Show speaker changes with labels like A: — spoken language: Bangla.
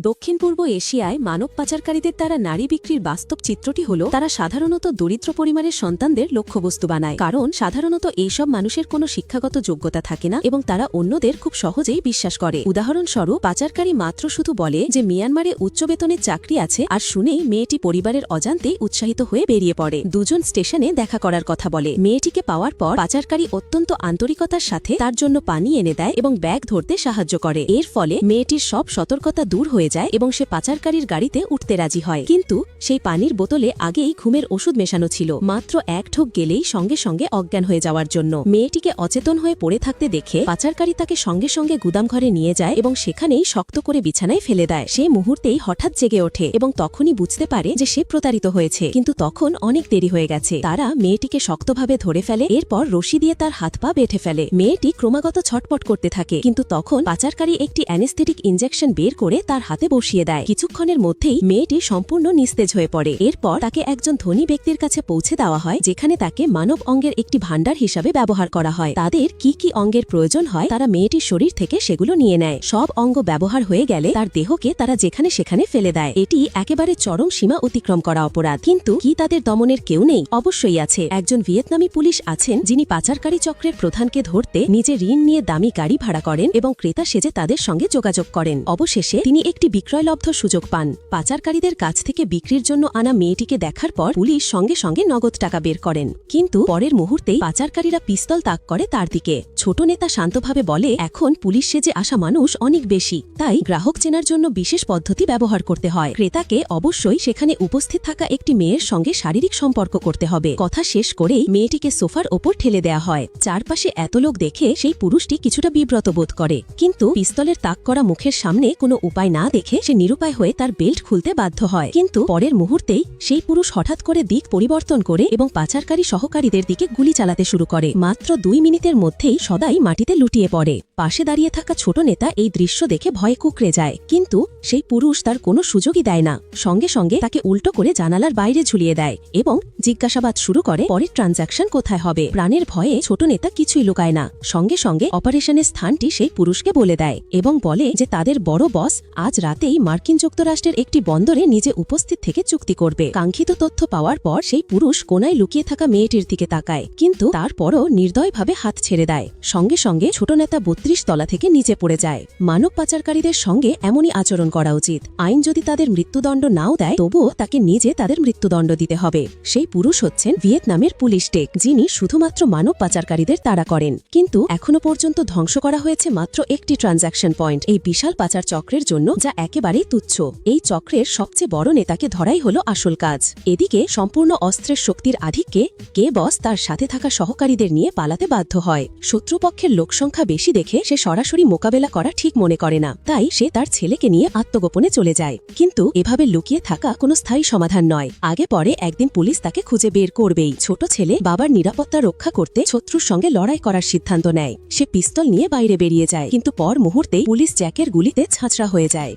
A: দক্ষিণ পূর্ব এশিয়ায় মানব পাচারকারীদের দ্বারা নারী বিক্রির বাস্তব চিত্রটি হল তারা সাধারণত দরিদ্র পরিবারের সন্তানদের লক্ষ্যবস্তু বানায়, কারণ সাধারণত এইসব মানুষের কোনো শিক্ষাগত যোগ্যতা থাকে না এবং তারা অন্যদের খুব সহজেই বিশ্বাস করে। উদাহরণস্বরূপ, পাচারকারী মাত্র শুধু বলে যে মিয়ানমারে উচ্চ বেতনের চাকরি আছে, আর শুনেই মেয়েটি পরিবারের অজান্তেই উৎসাহিত হয়ে বেরিয়ে পড়ে। দুজন স্টেশনে দেখা করার কথা বলে। মেয়েটিকে পাওয়ার পর পাচারকারী অত্যন্ত আন্তরিকতার সাথে তার জন্য পানি এনে দেয় এবং ব্যাগ ধরতে সাহায্য করে। এর ফলে মেয়েটির সব সতর্কতা দূর হয়ে যায় এবং সে পাচারকারীর গাড়িতে উঠতে রাজি হয়। কিন্তু সেই পানির বোতলে আগেই ঘুমের ওষুধ মেশানো ছিল, মাত্র এক ঢোক গেলেই সঙ্গে সঙ্গে অজ্ঞান হয়ে যাওয়ার জন্য। মেয়েটিকে অচেতন হয়ে পড়ে থাকতে দেখে পাচারকারী তাকে সঙ্গে সঙ্গে গুদামঘরে নিয়ে যায় এবং সেখানেই শক্ত করে বিছানায় ফেলে দেয়। সে মুহূর্তেই হঠাৎ জেগে ওঠে এবং তখনই বুঝতে পারে যে সে প্রতারিত হয়েছে, কিন্তু তখন অনেক দেরি হয়ে গেছে। তারা মেয়েটিকে শক্তভাবে ধরে ফেলে, এরপর রশি দিয়ে তার হাত পা বেঁধে ফেলে। মেয়েটি ক্রমাগত ছটপট করতে থাকে, কিন্তু তখন পাচারকারী একটি অ্যানেস্থেটিক ইনজেকশন বের করে তার হাতে বসিয়ে দেয়। কিছুক্ষণের মধ্যেই মেয়েটি সম্পূর্ণ নিস্তেজ হয়ে পড়ে। এরপর তাকে একজন ধনী ব্যক্তির কাছে পৌঁছে দেওয়া হয়, যেখানে তাকে মানব অঙ্গের একটি ভাণ্ডার হিসাবে ব্যবহার করা হয়। তাদের কি কি অঙ্গের প্রয়োজন হয় তারা মেয়েটির শরীর থেকে সেগুলো নিয়ে নেয়। সব অঙ্গ ব্যবহার হয়ে গেলে তার দেহকে তারা যেখানে সেখানে ফেলে দেয়। এটি একেবারে চরম সীমা অতিক্রম করা অপরাধ। কিন্তু কি তাদের দমনের কেউ নেই? অবশ্যই আছে। একজন ভিয়েতনামী পুলিশ আছেন, যিনি পাচারকারী চক্রের প্রধানকে ধরতে নিজে ঋণ নিয়ে দামি গাড়ি ভাড়া করেন এবং ক্রেতা সেজে তাদের সঙ্গে যোগাযোগ করেন। অবশেষে তিনি একটি বিক্রয়লব্ধ সুযোগ পান। পাচারকারীদের কাছ থেকে বিক্রির জন্য আনা মেয়েটিকে দেখার পর পুলিশ সঙ্গে সঙ্গে নগদ টাকা বের করেন, কিন্তু পরের মুহূর্তেই পাচারকারীরা পিস্তল তাক করে তার দিকে। ছোট নেতা শান্তভাবে বলে, এখন পুলিশ সেজে আসা মানুষ অনেক বেশি, তাই গ্রাহক চেনার জন্য বিশেষ পদ্ধতি ব্যবহার করতে হয়। ক্রেতাকে অবশ্যই সেখানে উপস্থিত থাকা একটি মেয়ের সঙ্গে শারীরিক সম্পর্ক করতে হবে। কথা শেষ করেই মেয়েটিকে সোফার ওপর ঠেলে দেয়া হয়। চারপাশে এত লোক দেখে সেই পুরুষটি কিছুটা বিব্রত বোধ করে, কিন্তু পিস্তলের তাক করা মুখের সামনে কোনো উপায় না দেখে সে নিরুপায় হয়ে তার বেল্ট খুলতে বাধ্য হয়। কিন্তু পরের মুহূর্তেই সেই পুরুষ হঠাৎ করে দিক পরিবর্তন করে এবং পাচারকারী সহকারীদের দিকে গুলি চালাতে শুরু করে। মাত্র 2 মিনিটের মধ্যেই সদাই মাটিতে লুটিয়ে পড়ে। পাশে দাঁড়িয়ে থাকা ছোট নেতা এই দৃশ্য দেখে ভয়ে কুঁকড়ে যায়, কিন্তু সেই পুরুষ তার কোনো সুযোগই দেয় না। সঙ্গে সঙ্গে তাকে উল্টো করে জানালার বাইরে ঝুলিয়ে দেয় এবং জিজ্ঞাসাবাদ শুরু করে পরের ট্রানজ্যাকশন কোথায় হবে। প্রাণের ভয়ে ছোট নেতা কিছুই লুকায় না, সঙ্গে সঙ্গে অপারেশনের স্থানটি সেই পুরুষকে বলে দেয় এবং বলে যে তাদের বড় বস আজ রাতেই মার্কিন যুক্তরাষ্ট্রের একটি বন্দরে নিজে উপস্থিত থেকে চুক্তি করবে। কাঙ্ক্ষিত তথ্য পাওয়ার পর সেই পুরুষ কোনায় লুকিয়ে থাকা মেয়েটির দিকে তাকায়, কিন্তু তারপরও নির্দয়ভাবে হাত ছেড়ে দেয়। সঙ্গে সঙ্গে ছোট নেতা 32 তলা থেকে নিচে পড়ে যায়। মানব পাচারকারীদের সঙ্গে এমনই আচরণ করা উচিত। আইন যদি তাদের মৃত্যুদণ্ড নাও দেয়, তবুও তাকে নিজে তাদের মৃত্যুদণ্ড দিতে হবে। সেই পুরুষ হচ্ছেন ভিয়েতনামের পুলিশ টেক, যিনি শুধুমাত্র মানব পাচারকারীদের তাড়া করেন। কিন্তু এখনো পর্যন্ত ধ্বংস করা হয়েছে মাত্র একটি ট্রানজ্যাকশন পয়েন্ট এই বিশাল পাচার চক্রের জন্য, যা একেবারেই তুচ্ছ। এই চক্রের সবচেয়ে বড় নেতাকে ধরাই হলো আসল কাজ। এদিকে সম্পূর্ণ অস্ত্রের শক্তির আধিক্যে কে বস তার সাথে থাকা সহকারীদের নিয়ে পালাতে বাধ্য হয়। শত্রুপক্ষের লোকসংখ্যা বেশি দেখে সে সরাসরি মোকাবেলা করা ঠিক মনে করে না, তাই সে তার ছেলেকে নিয়ে আত্মগোপনে চলে যায়। কিন্তু এভাবে লুকিয়ে থাকা কোনো স্থায়ী সমাধান নয়। আগে পরে একদিন পুলিশ তাকে খুঁজে বের করবেই। ছোট ছেলে বাবার নিরাপত্তা রক্ষা করতে শত্রুর সঙ্গে লড়াই করার সিদ্ধান্ত নেয়। সে পিস্তল নিয়ে বাইরে বেরিয়ে যায়, কিন্তু পর মুহূর্তেই পুলিশ জ্যাকের গুলিতে ছাঁচড়া হয়ে যায়।